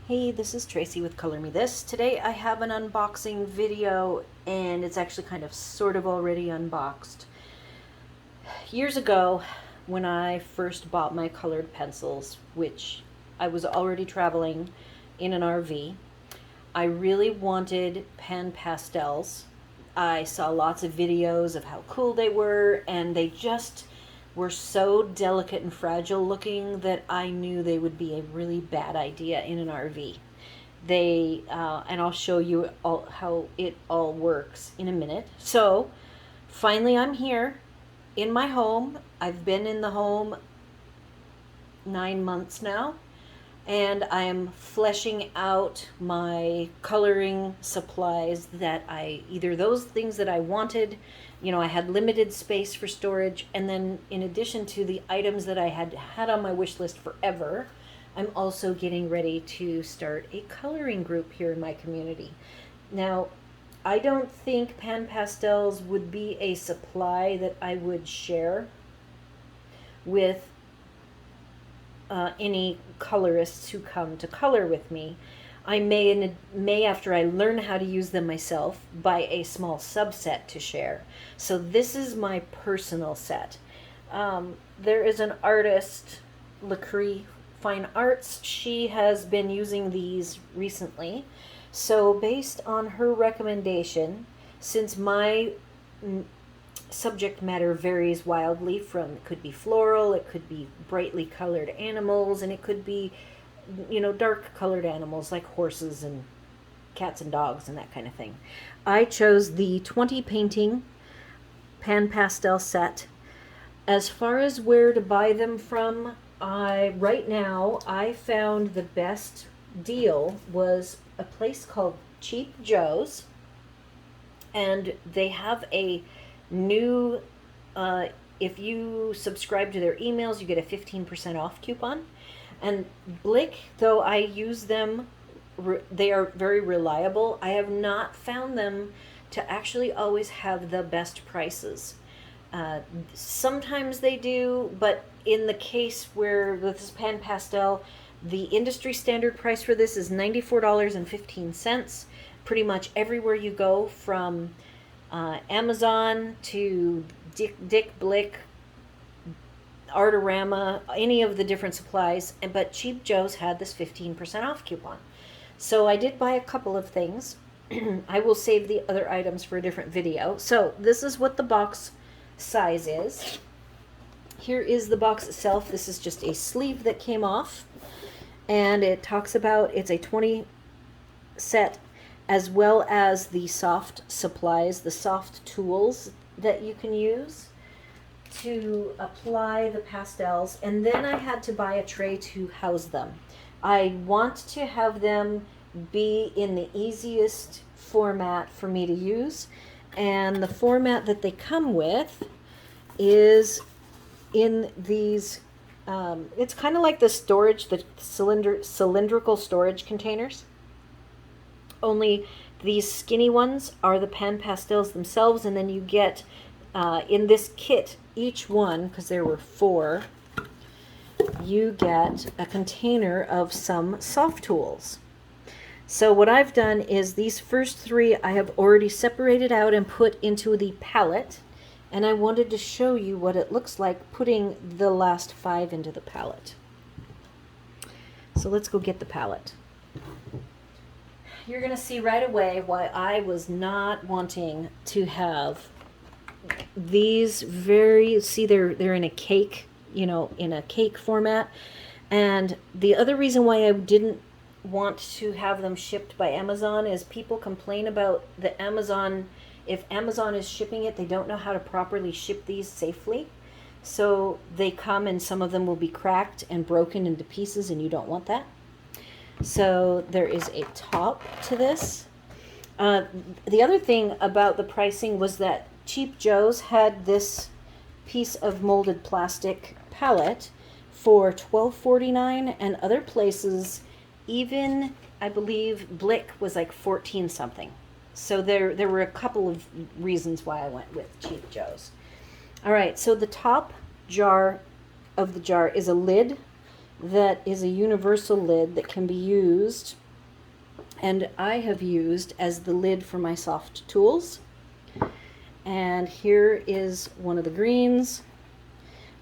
Hey, this is Tracy with Color Me This. Today I have an unboxing video and it's actually kind of sort of already unboxed. Years ago, when I first bought my colored pencils, which I was already traveling in an RV, I really wanted pan pastels. I saw lots of videos of how cool they were, and they just were so delicate and fragile looking that I knew they would be a really bad idea in an RV. And I'll show you all how it all works in a minute. So finally I'm here in my home. I've been in the home 9 months now, and I am fleshing out my coloring supplies that either those things that I wanted, I had limited space for storage, and then in addition to the items that I had on my wish list forever, I'm also getting ready to start a coloring group here in my community. Now, I don't think pan pastels would be a supply that I would share with any colorists who come to color with me. I may, after I learn how to use them myself, buy a small subset to share. So this is my personal set. There is an artist, Lacree Fine Arts. She has been using these recently. So based on her recommendation, since my subject matter varies wildly, from it could be floral, it could be brightly colored animals, and it could be dark colored animals like horses and cats and dogs and that kind of thing. I chose the 20 painting pan pastel set. As far as where to buy them from, right now I found the best deal was a place called Cheap Joe's, and they have a new if you subscribe to their emails, you get a 15% off coupon. And Blick, though I use them, they are very reliable. I have not found them to actually always have the best prices. Sometimes they do, but in the case where with this pan pastel, the industry standard price for this is $94.15. Pretty much everywhere you go, from Amazon to Dick Blick, Artorama, any of the different supplies, but Cheap Joe's had this 15% off coupon. So I did buy a couple of things. I will save the other items for a different video. So this is what the box size is. Here is the box itself. This is just a sleeve that came off, and it talks about it's a 20 set, as well as the soft supplies, the soft tools that you can use to apply the pastels. And then I had to buy a tray to house them. I want to have them be in the easiest format for me to use, and the format that they come with is in these it's kind of like the cylindrical storage containers, only these skinny ones are the pan pastels themselves, and then you get in this kit, each one, because there were 4, you get a container of some soft tools. So what I've done is these first 3 I have already separated out and put into the palette, and I wanted to show you what it looks like putting the last 5 into the palette. So let's go get the palette. You're going to see right away why I was not wanting to have these they're in a cake, in a cake format. And the other reason why I didn't want to have them shipped by Amazon is people complain about the Amazon. If Amazon is shipping it, they don't know how to properly ship these safely. So they come and some of them will be cracked and broken into pieces, and you don't want that. So there is a top to this. The other thing about the pricing was that Cheap Joe's had this piece of molded plastic palette for $12.49, and other places, even I believe Blick was like 14 something. So there were a couple of reasons why I went with Cheap Joe's. All right, so the top jar of the jar is a lid. that is a universal lid that can be used, and I have used as the lid for my soft tools. And here is one of the greens.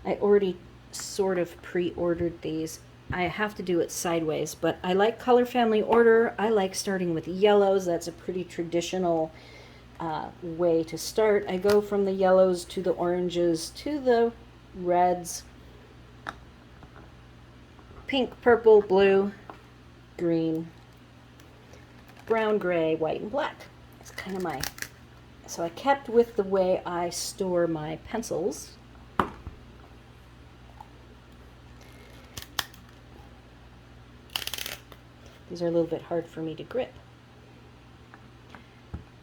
I already sort of pre-ordered these. I have to do it sideways, but I like color family order. I like starting with yellows. That's a pretty traditional way to start. I go from the yellows to the oranges to the reds, pink, purple, blue, green, brown, gray, white, and black. It's kind of my... So I kept with the way I store my pencils. These are a little bit hard for me to grip.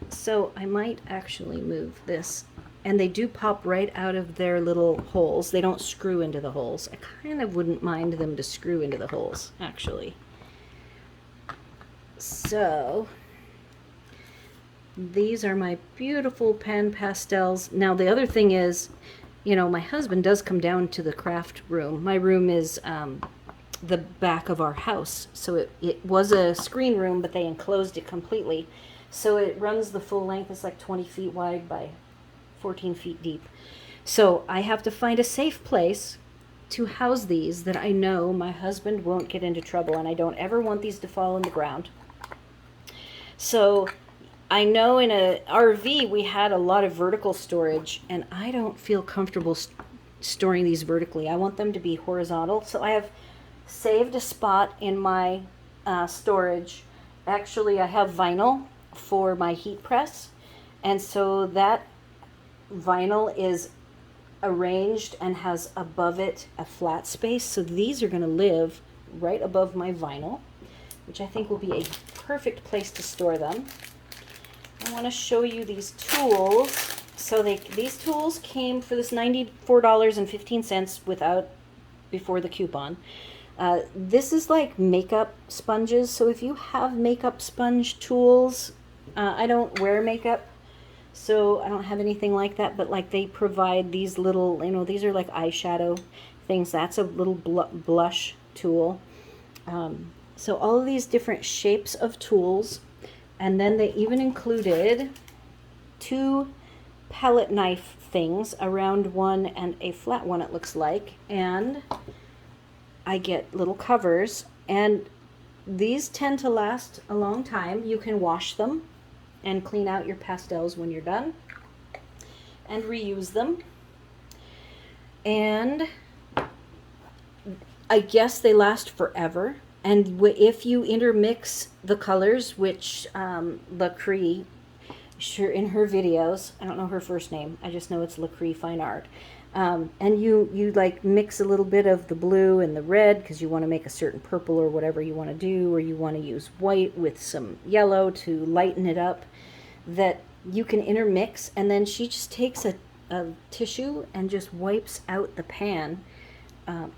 So I might actually move this. And they do pop right out of their little holes. They don't screw into the holes. I kind of wouldn't mind them to screw into the holes, actually. So these are my beautiful pen pastels. Now the other thing is, you know, my husband does come down to the craft room. My room is the back of our house. So it was a screen room, but they enclosed it completely. So it runs the full length. It's like 20 feet wide by 14 feet deep. So I have to find a safe place to house these that I know my husband won't get into trouble, and I don't ever want these to fall in the ground. So I know in a RV we had a lot of vertical storage, and I don't feel comfortable storing these vertically. I want them to be horizontal. So I have saved a spot in my storage. Actually, I have vinyl for my heat press, and so that vinyl is arranged and has above it a flat space. So these are going to live right above my vinyl, which I think will be a perfect place to store them. I want to show you these tools. So these tools came for this $94.15 before the coupon. This is like makeup sponges. So if you have makeup sponge tools, I don't wear makeup, so I don't have anything like that, but like they provide these little, you know, these are like eyeshadow things. That's a little blush tool. So all of these different shapes of tools. And then they even included 2 palette knife things, a round one and a flat one, it looks like. And I get little covers, and these tend to last a long time. You can wash them and clean out your pastels when you're done and reuse them. And I guess they last forever. And if you intermix the colors, which Lacree, sure, in her videos, I don't know her first name, I just know it's Lacree Fine Art. And you like mix a little bit of the blue and the red because you want to make a certain purple or whatever you want to do, or you want to use white with some yellow to lighten it up, that you can intermix. And then she just takes a tissue and just wipes out the pan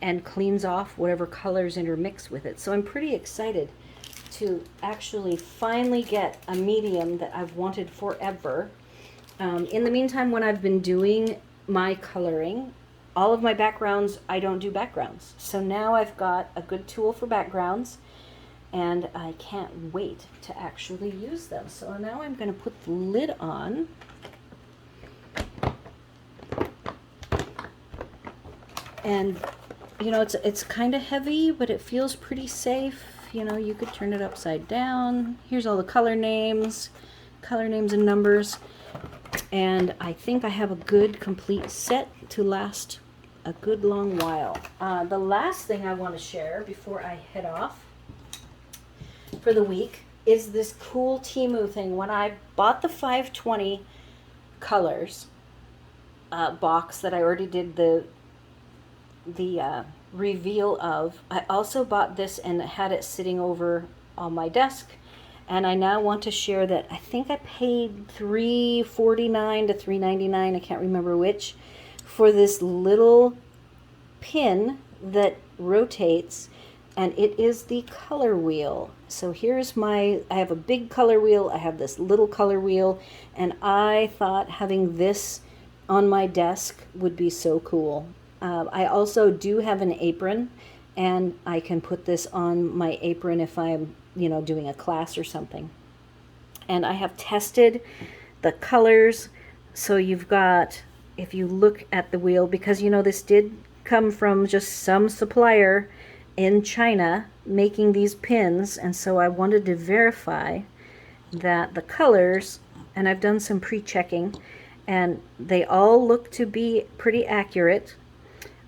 and cleans off whatever colors intermix with it. So I'm pretty excited to actually finally get a medium that I've wanted forever. In the meantime, when I've been doing my coloring, all of my backgrounds, I don't do backgrounds. So now I've got a good tool for backgrounds, and I can't wait to actually use them. So now I'm going to put the lid on. And you know, it's kind of heavy, but it feels pretty safe. You know, you could turn it upside down. Here's all the color names and numbers. And I think I have a good complete set to last a good long while. The last thing I want to share before I head off for the week is this cool Temu thing. When I bought the 520 colors box that I already did the reveal of, I also bought this and had it sitting over on my desk. And I now want to share that I think I paid $3.49 to $3.99, I can't remember which, for this little pin that rotates, and it is the color wheel. So here's I have a big color wheel, I have this little color wheel, and I thought having this on my desk would be so cool. I also do have an apron, and I can put this on my apron if I'm, doing a class or something. And I have tested the colors. So you've got, if you look at the wheel, because this did come from just some supplier in China making these pins, and so I wanted to verify that the colors, and I've done some pre-checking, and they all look to be pretty accurate.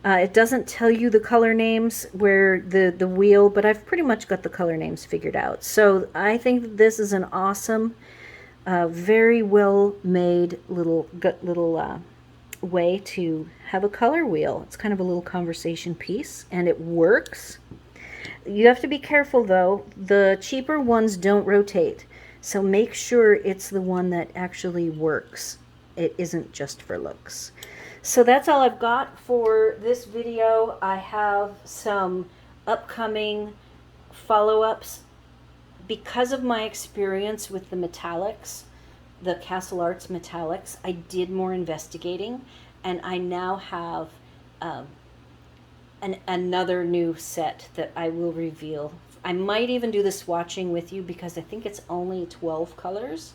It doesn't tell you the color names where the wheel, but I've pretty much got the color names figured out. So I think that this is an awesome, very well made little way to have a color wheel. It's kind of a little conversation piece, and it works. You have to be careful though. The cheaper ones don't rotate, so make sure it's the one that actually works. It isn't just for looks. So that's all I've got for this video. I have some upcoming follow-ups. Because of my experience with the metallics, the Castle Arts metallics, I did more investigating, and I now have another new set that I will reveal. I might even do the swatching with you because I think it's only 12 colors.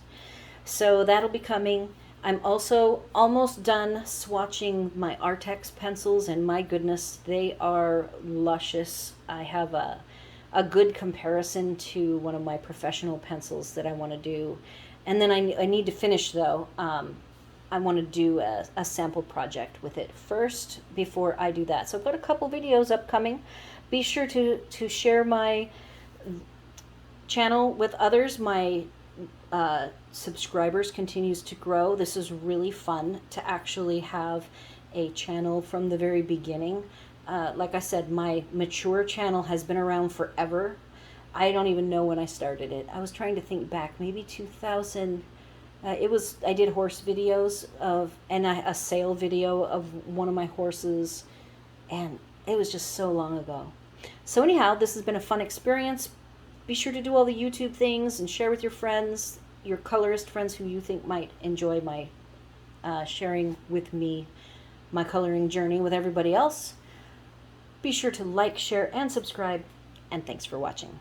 So that'll be coming. I'm also almost done swatching my Artex pencils, and my goodness, they are luscious. I have a good comparison to one of my professional pencils that I want to do. And then I need to finish though. I want to do a sample project with it first before I do that. So I've got a couple videos upcoming. Be sure to share my channel with others. My subscribers continues to grow. This is really fun to actually have a channel from the very beginning. Like I said, my mature channel has been around forever. I don't even know when I started it. I was trying to think back, maybe 2000. I did horse videos and a sale video of one of my horses, and it was just so long ago. So anyhow, this has been a fun experience. Be sure to do all the YouTube things and share with your friends, your colorist friends who you think might enjoy my sharing with me my coloring journey with everybody else. Be sure to like, share, and subscribe, and thanks for watching.